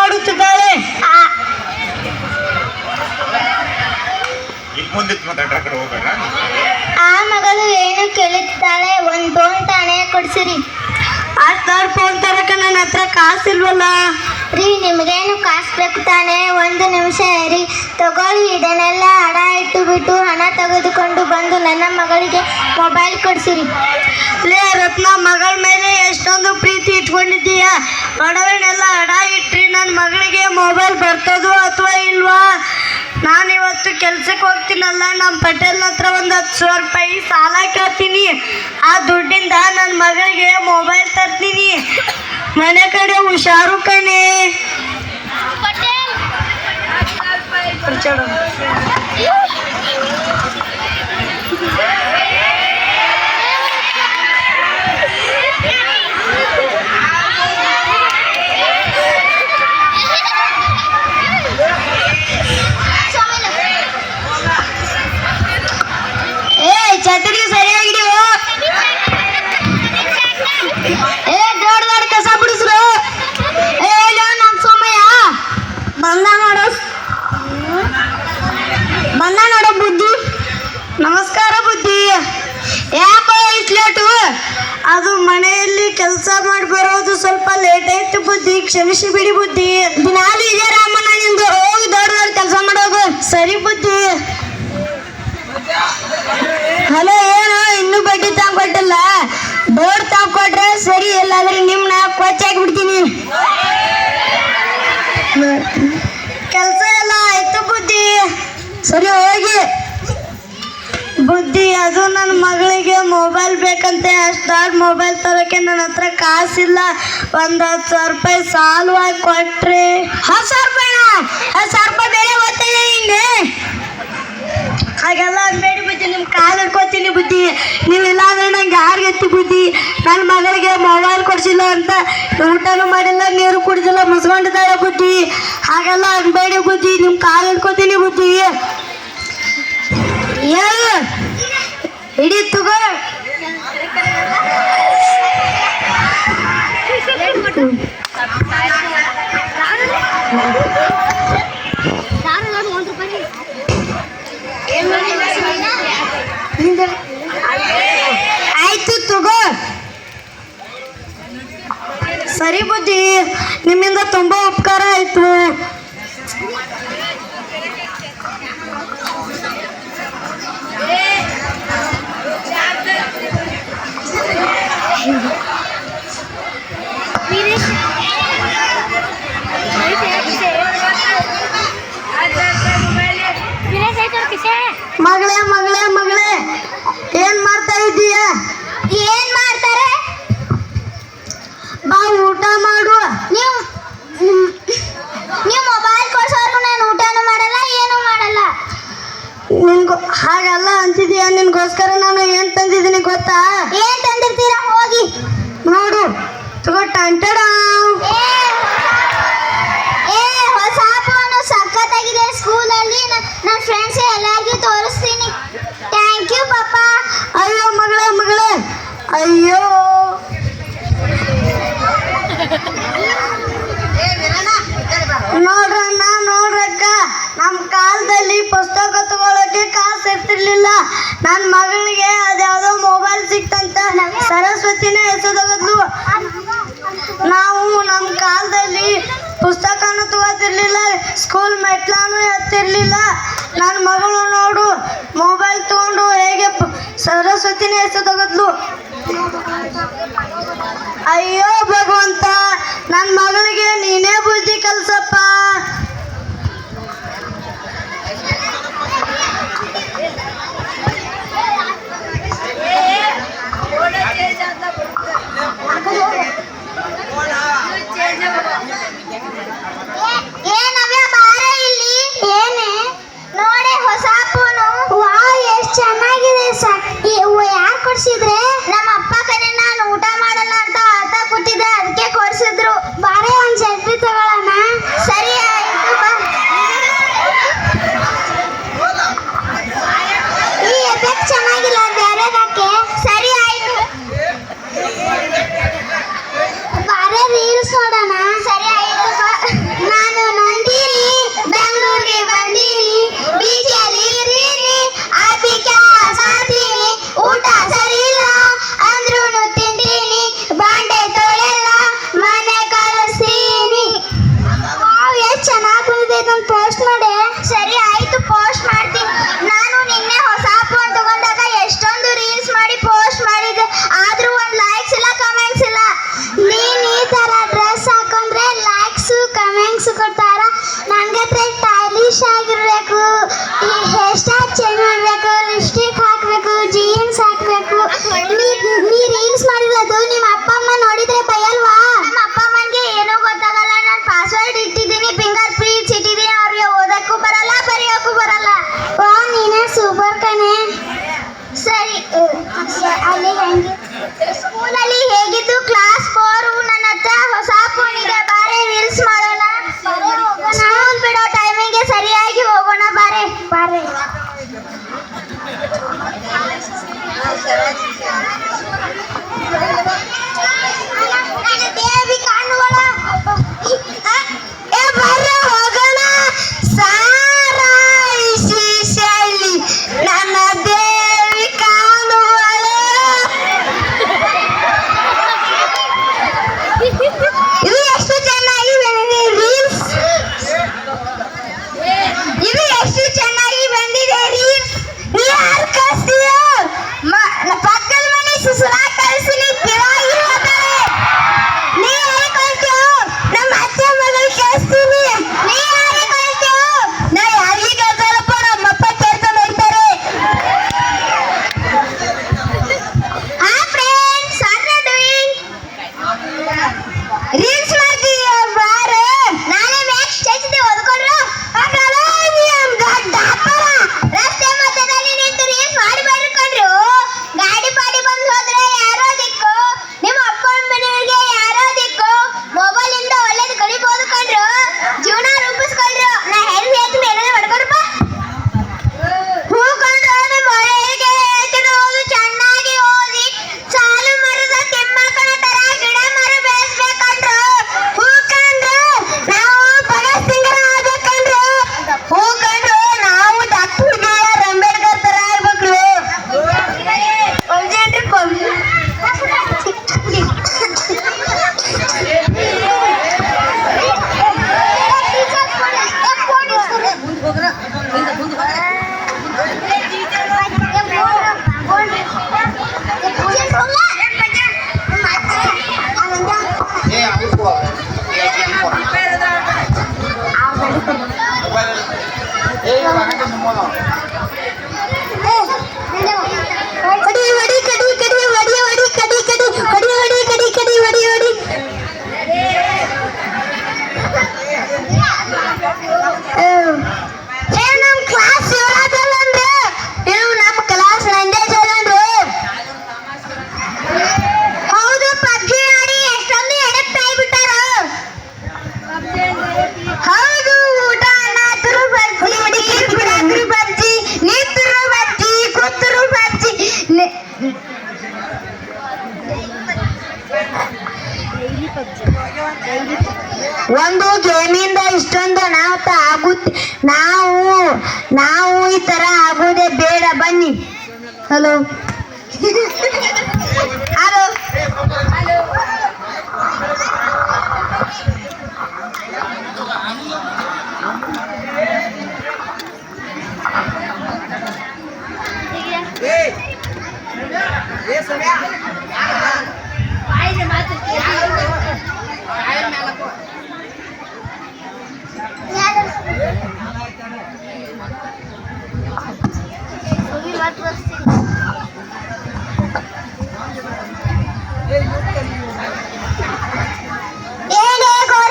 ಮಾಡುತ್ತಿದ್ದಾಳೆ. ಆ ಮಗಳು ಏನು ಕೇಳುತ್ತಾಳೆ? ಒಂದು ಫೋನ್ ತಾನೇ ಕೊಡ್ಸಿರಿ. ಫೋನ್ ತರಕ ನನ್ನ ಹತ್ರ ಕಾಸಿಲ್ವಲ್ಲ ರೀ. ನಿಮಗೇನು ಕಾಸು ಬೇಕು ತಾನೇ? ಒಂದು ನಿಮಿಷ ರೀ, ತಗೊಳ್ಳಿ. ಇದನ್ನೆಲ್ಲ ಅಡ ಇಟ್ಟು ಬಿಟ್ಟು ಹಣ ತೆಗೆದುಕೊಂಡು ಬಂದು ನನ್ನ ಮಗಳಿಗೆ ಮೊಬೈಲ್ ಕೊಡ್ಸಿರಿ. ಲೇ ರತ್ನ, ಮಗಳ ಮೇಲೆ ಎಷ್ಟೊಂದು ಪ್ರೀತಿ ಇಟ್ಕೊಂಡಿದ್ದೀಯ. ಒಡವೆನೆಲ್ಲ ಅಡ ಇಟ್ರಿ ನನ್ನ ಮಗಳಿಗೆ ಮೊಬೈಲ್ ಬರ್ತದೋ ಅಥವಾ ಇಲ್ವಾ? ನಾನಿವತ್ತು ಕೆಲ್ಸಕ್ಕೆ ಹೋಗ್ತೀನಲ್ಲ, ನಮ್ಮ ಪಟೇಲ್ನ ಹತ್ರ ಒಂದು 10,000 ರೂಪಾಯಿ ಸಾಲ ಕೇಳ್ತೀನಿ. ಆ ದುಡ್ಡಿಂದ ನನ್ನ ಮಗಳಿಗೆ ಮೊಬೈಲ್ ತರ್ತೀನಿ. ಮನೆ ಕಡೆ ಹುಷಾರು ಕಣೆ. ಛತ್ರಿಗೆ ಸರಿಯಾಗಿಡಿ. ದೊಡ್ಡ ದೊಡ್ಡ ಕಸ ಬಿಡಿಸ್ರು. ನಮ್ಮ ಸೋಮಯ್ಯ ಬಂದ ನೋಡೋ ಬುದ್ಧಿ. ನಮಸ್ಕಾರ ಬುದ್ಧಿ. ಯಾಕೋ ಇಷ್ಟು ಲೇಟು? ಅದು ಮನೆಯಲ್ಲಿ ಕೆಲಸ ಮಾಡಿ ಬರೋದು ಸ್ವಲ್ಪ ಲೇಟ್ ಆಯ್ತು ಬುದ್ಧಿ, ಕ್ಷಮಿಸಿ ಬಿಡಿ ಬುದ್ಧಿ. ದಿನಾಲು ಇದೆ ರಾಮಣ್ಣ ನಿಂದು. ಹೋಗಿ ದೊಡ್ಡ ದೊಡ್ಡ ಕೆಲಸ ಮಾಡೋದು. ಸರಿ ಬುದ್ಧಿ. ಹಲೋ, ಏನು ಇನ್ನೂ ಬಡ್ಡಿ ತಗೊಂಡ್ಕೊಟ್ಟಿಲ್ಲ? ದೊಡ್ಡ ತಗೊಂಡ್ಕೊಟ್ರೆ ಸರಿ, ಇಲ್ಲಾಂದ್ರೆ ನಿಮ್ಮನ್ನ ಕೊಚ್ಚಾಕ್ಬಿಡ್ತೀನಿ. ಕೆಲಸ ಎಲ್ಲ ಆಯ್ತು ಬುದ್ಧಿ. ಸರಿ ಹೋಗಿ. ಬುದ್ಧಿ, ಅದು ನನ್ನ ಮಗಳಿಗೆ ಮೊಬೈಲ್ ಬೇಕಂತೆ. ಅಷ್ಟು ದೊಡ್ಡ ಮೊಬೈಲ್ ತರೋಕೆ ನನ್ನ ಹತ್ರ ಕಾಸಿಲ್ಲ. ಒಂದು 10,000 ರೂಪಾಯಿ ಸಾಲವಾಗಿ ಕೊಟ್ರೆ. 10,000 ರೂಪಾಯಿನ? 10,000 ರೂಪಾಯಿ ಬೇರೆ ಓದ್ತೇನೆ ಹಿಂಗೆ. ಹಾಗೆಲ್ಲ ಅನ್ಬೇಡಿ ಬುದ್ಧಿ, ನಿಮ್ಮ ಕಾಲು ಹಿಡ್ಕೊತೀನಿ ಬುದ್ಧಿ. ನೀವಿಲ್ಲ ಅಂದ್ರೆ ನಂಗೆ ಯಾರಿಗೆತ್ತಿ ಬುದ್ಧಿ? ನನ್ನ ಮಗಳಿಗೆ ಮೊಬೈಲ್ ಕೊಡಿಸಿಲ್ಲ ಅಂತ ಊಟನೂ ಮಾಡಿಲ್ಲ, ನೀರು ಕುಡಿದಿಲ್ಲ, ಮುಸ್ಕೊಂಡಿದ್ದಾಳೆ ಬುದ್ಧಿ. ಹಾಗೆಲ್ಲ ಅನ್ಬೇಡಿ ಬುದ್ಧಿ, ನಿಮ್ಮ ಕಾಲು ಹಿಡ್ಕೊತೀನಿ ಬುದ್ಧಿ. ಏನು ಹಿಡಿ ತಗೋ. ಆಯ್ತು ತಗೋ. ಸರಿ ಬುದ್ಧಿ, ನಿಮ್ಮಿಂದ ತುಂಬಾ ಉಪಕಾರ ಆಯ್ತು. ಮಗಳೇ ಮಗಳೇ ಮಗಳೇ, ಏನ್ ಮಾಡ್ತಾ ಇದ್ದೀಯ? ಏನ್ ಮಾಡ್ತಾರೆ? ಬಾ ಊಟ ಮಾಡು. ನೀವು ಮೊಬೈಲ್ ಕೊಡ್ಸೋರು ನಾನು ಊಟನೂ ಮಾಡಲ್ಲ, ಏನೂ ಮಾಡಲ್ಲ. ಹಾಗೆಲ್ಲ ಅಂತಿದೀಯ? ನಿನ್ಗೋಸ್ಕರ ನಾನು ಏನ್ ತಂದಿದ್ದೀನಿ ಗೊತ್ತಾ? ಏನ್ ತಂದಿರ್ತೀರಾ? ಹೋಗಿ ನೋಡು. ತಗೋ. ಟಂಟಡ. ಹೊಸ ಫೋನು ಸಖತ್ತಾಗಿದೆ. ಸ್ಕೂಲಲ್ಲಿ ನನ್ನ ಫ್ರೆಂಡ್ಸ್ ಎಲ್ಲರಿಗೂ ತೋರಿಸ್ತೀನಿ. ಥ್ಯಾಂಕ್ ಯು ಪಾಪ. ಅಯ್ಯೋ ಮಗಳೇ ಮಗಳೇ, ಅಯ್ಯೋ. ನೋಡ್ರಣ್ಣ, ನೋಡ್ರಕ್ಕ, ನಮ್ಮ ಕಾಲದಲ್ಲಿ ಪುಸ್ತಕ ತಗೊಳಕ್ಕೆ ಕಾಸು ಇರ್ತಿರ್ಲಿಲ್ಲ. ನನ್ನ ಮಗಳಿಗೆ ಅದ್ಯಾವುದೋ ಮೊಬೈಲ್ ಸಿಕ್ತಂತ ಸರಸ್ವತಿನೇ ಹೆಸರು. ನಾವು ನಮ್ಮ ಕಾಲದಲ್ಲಿ ಪುಸ್ತಕನೂ ತಗೋತಿರ್ಲಿಲ್ಲ, ಸ್ಕೂಲ್ ಮೆಟ್ಲಾನು ಎತ್ತಿರ್ಲಿಲ್ಲ. ನನ್ನ ಮಗಳು ನೋಡು, ಮೊಬೈಲ್ ತಗೊಂಡು ಹೇಗೆ ಸರಸ್ವತಿನೇ ಹೆಸರು ತಗದ್ಲು. ಅಯ್ಯೋ ಭಗವಂತ, ನನ್ನ ಮಗಳಿಗೆ ನೀನೇ ಬುದ್ಧಿ ಕಲ್ಸಪ್ಪ. ಏನವ್ಯ ಬಾರ ಇಲ್ಲಿ. ಏನೇ ನೋಡೆ ಹೊಸ ಫೋನು. ವಾವ್, ಎಷ್ಟು ಚೆನ್ನಾಗಿದೆ. ಯಾರು ಕೊಡ್ಸಿದ್ರೆ? ನಮ್ಮ ಅಪ್ಪ ಕರೆ. ನಾನು ಊಟ ಮಾಡಲ್ಲ ಅಂತ ಆತ ಕೊಟ್ಟಿದ್ದೆ, ಅದಕ್ಕೆ ಕೊಡ್ಸಿದ್ರು. ಬಾರೆ ಒಂದ್ ಸೆಲ್ಫಿ ತಗೊಳ್ಳೋಣ. ಸರಿ ಆಯ್ತು ಬಾ. ಈ ಎಫೆಕ್ಟ್ ಚೆನ್ನಾಗಿಲ್ಲ, ಬೇರೆದಕ್ಕೆ. ಸರಿ ಆಯ್ತು, ಬಾರೆ ರೀಲ್ಸ್ ನೋಡೋಣ. ಸರಿ ಆಯ್ತು ಬಾ. ಅಲ್ಲಿ ಹೆಂಗೆ ಸ್ಕೂಲಲ್ಲಿ ಹೇಗಿದ್ದು ಕ್ಲಾಸ್ 4 ನನ್ನ ಹತ್ರ ಹೊಸ ಫೋನ್ ಇದೆ ಬಾರೆ ರೀಲ್ಸ್ ಮಾಡೋಣ ಸ್ಕೂಲ್ ಬಿಡೋ ಟೈಮಿಗೆ ಸರಿಯಾಗಿ ಹೋಗೋಣ ಬಾರೆ ಬಾರೆ ದೇವಿ ಕಾಣುವಳ ಏ ಬರ್ರೆ ಹೋಗೋಣ ಸಾರಾಯಿಸಿ ಶೈಲಿ ನನ್ನ ದೇವಿ ಕಾಣುವಳೆ ಇದು ಎಷ್ಟು ಚೆನ್ನಾಗಿ ಬಂದಿದೆ ರೀಲ್ಸ್ ಇದು ಎಷ್ಟು ಚೆನ್ನಾಗಿ ಬಂದಿದೆ ರೀಲ್ಸ್ ನೀ ಯಾರು ಕಳಿಸ್ತೀಯೋ ಪಕ್ಕದ ಮನೆ ಸುಸುರಾ ಕಳಿಸಿ ನೀ ಪಿರಾಗಿ ಹೋದರೆ ನೀ ಯಾರಿಗೆ ಕಳಿಸ್ತೀಯೋ ನಮ್ಮ ಅತ್ತೆ ಮಗಳು ಕಳಿಸ್ತೀನಿ ನೀ ಯಾರಿಗೆ ಕಳಿಸ್ತೀಯೋ ನಾ ಯಾರಿಗೆ ಕಳ್ಸಲ್ಲಪ್ಪ ನಮ್ಮಪ್ಪ ಕೆಲಸ ಮಾಡ್ತಾರೆ ಹಾ friends what are doing reels ಮಾಡ್ತೀಯ ಬಾರೆ ನಾನೇ ಮ್ಯಾಚ್ ಚಚ್ಚಿದೆ ಓದ್ಕೊಂಡ್ರು ರಸ್ತೆ ಮಧ್ಯದಲ್ಲಿ ನಿಂತು ರೀಲ್ಸ್ ಮಾಡಬೇಡ್ರಿ ಕಣ್ರು ಗಾಡಿ ಪಾಡಿ ಬಂದು ಹೋದ್ರೆ ಯಾರೋ ದಿಕ್ಕು ನಿಮ್ಮ ಅಪ್ಪನ ಮನೆಗೆ ಯಾರೋ ದಿಕ್ಕು ಮೊಬೈಲ್ ಇಂದ ಒಳ್ಳೇದು ಕಲಿಬಹುದು ಕಣ್ರು ಜೀವನ ರೂಪಿಸ್ಕೊಂಡ್ರು ನಾ ಹೇಳ್ತೀನಿ ಏನಾದ್ರು ಮಾಡ್ಕೊಡ್ರಪ್ಪ ಹೂ ಕಂಡ್ರು ನಿಮ್ಮ ಒಳಗೆ ಹೇಳ್ತಿರೋದು ಚೆನ್ನಾಗಿ ಓದಿ ಸಾಲು ಮರದ ತಿಮ್ಮಕ್ಕನ ತರ ಗಿಡ ಮರ ಬೆಳೆಸ್ಬೇಕಂಡ್ರು ಹೂ ಕಂಡ್ರು ನಾವು ಭಗತ್ ಸಿಂಗ್ರ ಆಗ್ಬೇಕಂಡ್ರು ಹೂ ಕಂಡ್ರು ನಾವು ಡಾಕ್ಟರ್ ಬಿ ಆರ್ ಅಂಬೇಡ್ಕರ್ ತರ ಆಗ್ಬೇಕು ಕಡಿ ಹೊಡಿ ಕಡಿ ಕಡಿ ಹೊಡಿ ಹೊಡಿ ಕಡಿ ಕಡಿ ಹೊಡಿ ಹೊಡಿ ಕಡಿ ಕಡಿ ಹೊಡಿ ಹೊಡಿ ನಮ್ಮ ಕ್ಲಾಸ್ ಇರೋದಲ್ಲಂದ್ರೆ ನೀವು ನಮ್ಮ ಕ್ಲಾಸ್ ನಂದೇ ಚಲಂದ್ರೆ ಹೌದು ಪಬ್ಜಿ ಆಡಿ ಎಷ್ಟೊಂದು ಎಡಕ್ ಆಗ್ಬಿಟ್ಟಾರ ಹೌದು ಊಟ ಅನ್ನಾದ್ರು ಬರ್ಜಿ ಬಿಡಾದ್ರು ಬರ್ಜಿ ನಿಂತರು ಬರ್ಜಿ ಕೂತರು ಬರ್ಜಿ ಒಂದು ಗೇಮಿಂದ ಇಷ್ಟೊಂದು ಅನಾಹುತ ಆಗುತ್ತೆ ನಾವು ಈ ತರ ಆಗೋದೇ ಬೇಡ ಬನ್ನಿ ಹಲೋ ಹಲೋ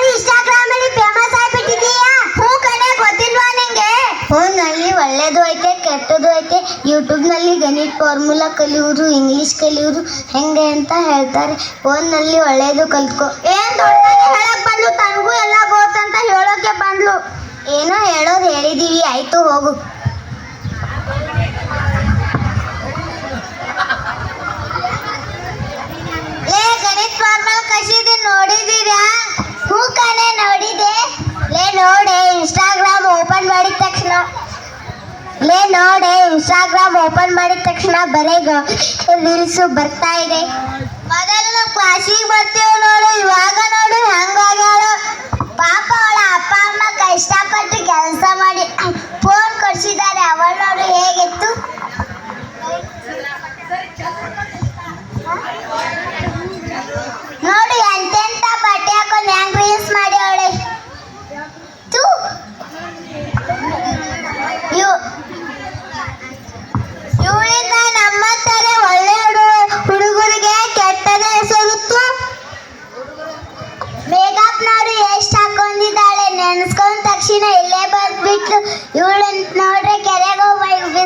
ಇನ್ಸ್ಟಾಗ್ರಾಮ್ ಅಲ್ಲಿ ಫೇಮಸ್ ಆಗ್ಬಿಟ್ಟಿದೀಯಾ ಹೂ ಕಣೆ ಗೊತ್ತಿಲ್ವಾ ನಿಂಗೆ ಫೋನ್ನಲ್ಲಿ ಒಳ್ಳೇದು ಐತೆ ಕೆಟ್ಟದ್ದು ಐತೆ ಯೂಟ್ಯೂಬ್ನಲ್ಲಿ ಗಣಿತ ಫಾರ್ಮುಲಾ ಕಲಿಯೋರು ಇಂಗ್ಲಿಷ್ ಕಲಿಯೋರು ಹೆಂಗೆ ಅಂತ ಹೇಳ್ತಾರೆ ಫೋನ್ನಲ್ಲಿ ಒಳ್ಳೇದು ಕಲ್ತ್ಕೊ ಏನ್ ದೊಡ್ಡದಾಗಿ ಹೇಳಕ್ ಬಂದ್ಲು ತನಗೂ ಎಲ್ಲ ಗೊತ್ತಂತ ಹೇಳೋಕೆ ಬಂದ್ಲು ಏನೋ ಹೇಳೋದು ಹೇಳಿದೀವಿ ಆಯ್ತು ಹೋಗು ಲೇ ಗಣಿತ ಫಾರ್ಮುಲಾ ಕಲಿಸಿದೆ ನೋಡಿದೀರಾ ಹೂ ಕಣೆ ನೋಡಿದೆ ಲೇ ನೋಡೆ ಇನ್ಸ್ಟಾಗ್ರಾಮ್ ಓಪನ್ ಮಾಡಿದ ತಕ್ಷಣ ಬರೀ ರೀಲ್ಸ್ ಬರ್ತಾ ಇದೆ ಮೊದಲು ನಾವು ಕ್ಲಾಸಿಗೆ ಬರ್ತೀವಿ ನೋಡು ಇವಾಗ ನೋಡು ಹೆಂಗಾಗ್ಯಾಳು ಪಾಪ ಅವಳ ಅಪ್ಪ ಅಮ್ಮ ಕಷ್ಟಪಟ್ಟು ಕೆಲಸ ಮಾಡಿ ಫೋನ್ ಕೊಡ್ಸಿದ್ದಾರೆ ಅವಳು ನೋಡು ಹೇಗಿತ್ತು ನೋಡು ಎಂತೆಂತ ಬಟ್ಟೆ ಹಾಕೊಂಡು ಹೆಂಗ್ ರೀಲ್ಸ್ ಮಾಡಿ ಅವಳೆ ಇವಳಿಂದ ನಮ್ಮ ತರ ಒಳ್ಳೆ ಹುಡುಗರಿಗೆ ಕೆಟ್ಟದ ಹೆಸರುತ್ತು ಮೇಕಪ್ ನೋಡು ಎಷ್ಟು ಹಾಕೊಂಡಿದ್ದಾಳೆ ನೆನ್ಸ್ಕೊಂಡ ತಕ್ಷಣ ಇಲ್ಲೇ ಬಂದ್ಬಿಟ್ಲು ಇವಳಂತ ನೋಡ್ರೆ ಕೆರೆಗೆ ಹೋಗಿ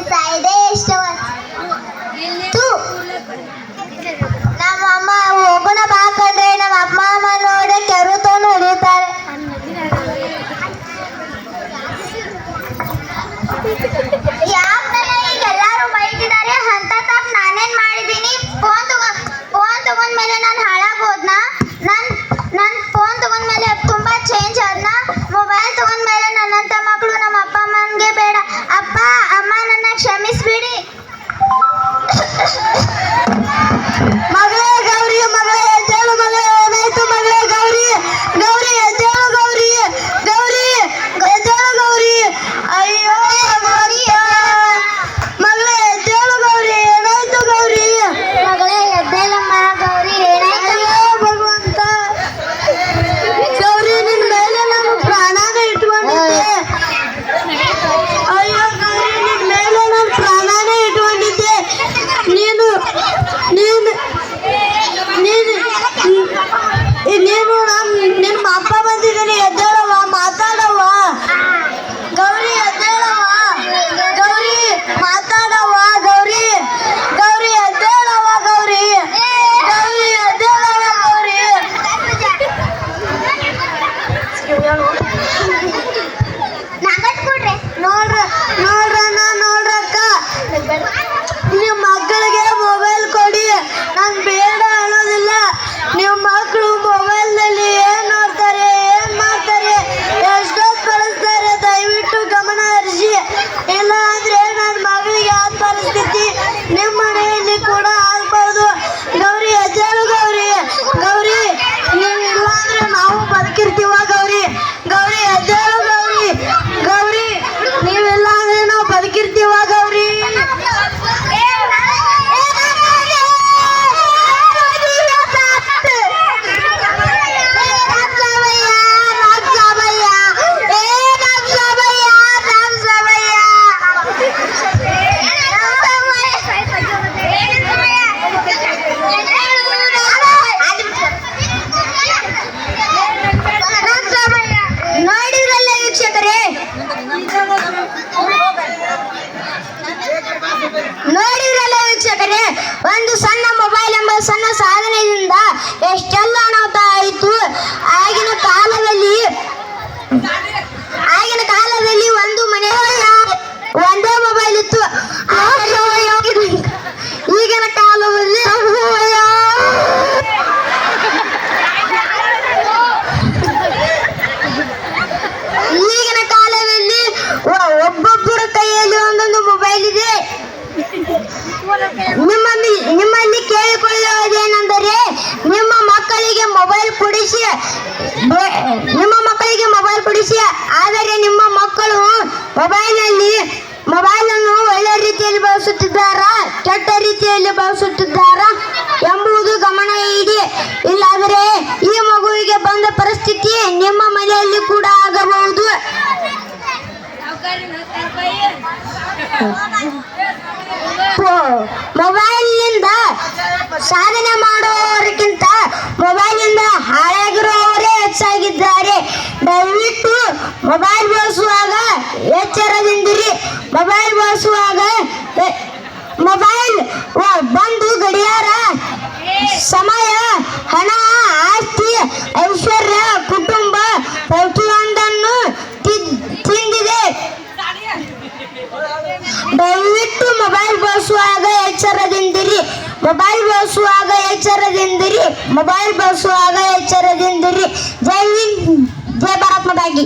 ನಿಮ್ಮ ಮಕ್ಕಳಿಗೆ ಮೊಬೈಲ್ ಕೊಡಿಸಿ. ಆದರೆ ನಿಮ್ಮ ಮಕ್ಕಳು ಮೊಬೈಲನ್ನು ಒಳ್ಳೆ ರೀತಿಯಲ್ಲಿ ಬಳಸುತ್ತಿದ್ದಾರಾ ಕೆಟ್ಟ ರೀತಿಯಲ್ಲಿ ಬಳಸುತ್ತಿದ್ದಾರಾ ಎಂಬುದು ಗಮನ ಇಡಿ. ಇಲ್ಲಾದರೆ ಈ ಮಗುವಿಗೆ ಬಂದ ಪರಿಸ್ಥಿತಿ ನಿಮ್ಮ ಮನೆಯಲ್ಲಿ ಕೂಡ ಆಗಬಹುದು. ಮೊಬೈಲ್ನಿಂದ ಸಾಧನೆ ಮಾಡುವವರಿಗಿಂತ ಮೊಬೈಲ್ನಿಂದ ಹಾಳಾಗಿರುವವರೇ ಹೆಚ್ಚಾಗಿದ್ದಾರೆ. ದಯವಿಟ್ಟು ಮೊಬೈಲ್ ಬಳಸುವಾಗ ಎಚ್ಚರದಿಂದಿರಿ. ಮೊಬೈಲ್ ಬಳಸುವಾಗ ಮೊಬೈಲ್ ಬಂದು ಗಡಿಯಾರ, ಸಮಯ, ಹಣ, ಆಸ್ತಿ, ಐಶ್ವರ್ಯ, ಕುಟುಂಬ ಪ್ರತಿಯೊಂದನ್ನು ತಿಂದಿದೆ. ದಯವಿಟ್ಟು ಮೊಬೈಲ್ ಬಳಸುವಾಗ ಎಚ್ಚರದಿಂದಿರಿ. ಮೊಬೈಲ್ ಬಳಸುವಾಗ ಎಚ್ಚರದಿಂದಿರಿ. ಮೊಬೈಲ್ ಬಳಸುವಾಗ ಎಚ್ಚರದಿಂದಿರಿ. ಜೈ ಹಿಂದ್, ಜೈ ಭಾರತ್ ಮಾತಾ ಕಿ.